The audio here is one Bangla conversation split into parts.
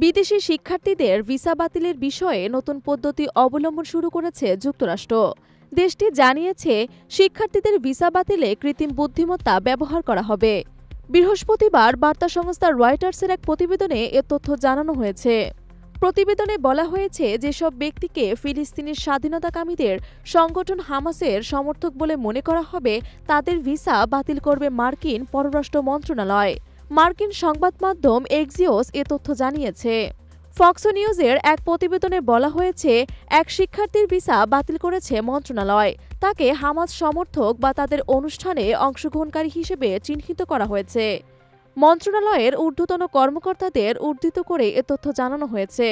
বিদেশি শিক্ষার্থীদের ভিসা বাতিলের বিষয়ে নতুন পদ্ধতি অবলম্বন শুরু করেছে যুক্তরাষ্ট্র। দেশটি জানিয়েছে, শিক্ষার্থীদের ভিসা বাতিলে কৃত্রিম বুদ্ধিমত্তা ব্যবহার করা হবে। বৃহস্পতিবার বার্তা সংস্থা রয়টার্সের এক প্রতিবেদনে এ তথ্য জানানো হয়েছে। প্রতিবেদনে বলা হয়েছে, যেসব ব্যক্তিকে ফিলিস্তিনের স্বাধীনতাকামীদের সংগঠন হামাসের সমর্থক বলে মনে করা হবে, তাদের ভিসা বাতিল করবে মার্কিন পররাষ্ট্র মন্ত্রণালয়। মার্কিন সংবাদ মাধ্যম এক্সিওস এ তথ্য জানিয়েছে। ফক্স নিউজের এক প্রতিবেদনে বলা হয়েছে, এক শিক্ষার্থীর ভিসা বাতিল করেছে মন্ত্রণালয়। তাকে হামাস সমর্থক বা তাদের অনুষ্ঠানে অংশগ্রহণকারী হিসেবে চিহ্নিত করা হয়েছে। মন্ত্রণালয়ের ঊর্ধ্বতন কর্মকর্তাদের উদ্ধৃত করে এ তথ্য জানানো হয়েছে।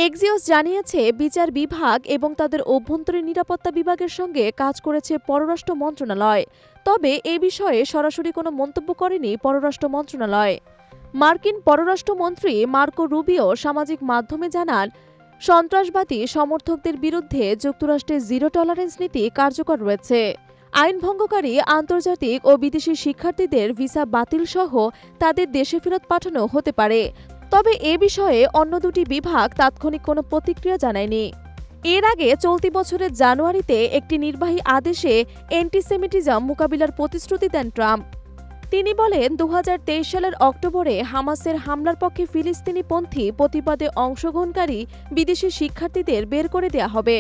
এক্সিওস জানিয়েছে, বিচার বিভাগ এবং তাদের অভ্যন্তরীণ নিরাপত্তা বিভাগের সঙ্গে কাজ করেছে পররাষ্ট্র মন্ত্রণালয়। তবে এ বিষয়ে সরাসরি কোনো মন্তব্য করেনি পররাষ্ট্র মন্ত্রণালয়। মার্কিন পররাষ্ট্রমন্ত্রী মার্কো রুবিও সামাজিক মাধ্যমে জানান, সন্ত্রাসবাদী সমর্থকদের বিরুদ্ধে যুক্তরাষ্ট্রের জিরো টলারেন্স নীতি কার্যকর রয়েছে। আইন ভঙ্গকারী আন্তর্জাতিক ও বিদেশি শিক্ষার্থীদের ভিসা বাতিল সহ তাদের দেশে ফেরত পাঠানো হতে পারে। তবে এ বিষয়ে অন্য দুটি বিভাগ তাৎক্ষণিক কোনো প্রতিক্রিয়া জানায়নি। এর আগে চলতি বছরের জানুয়ারিতে একটি নির্বাহী আদেশে অ্যান্টিসেমিটিজম মোকাবিলার প্রতিশ্রুতি দেন ট্রাম্প। তিনি বলেন, 2023 সালের অক্টোবরে হামাসের হামলার পক্ষে ফিলিস্তিনিপন্থী প্রতিবাদে অংশগ্রহণকারী বিদেশি শিক্ষার্থীদের বের করে দেয়া হবে।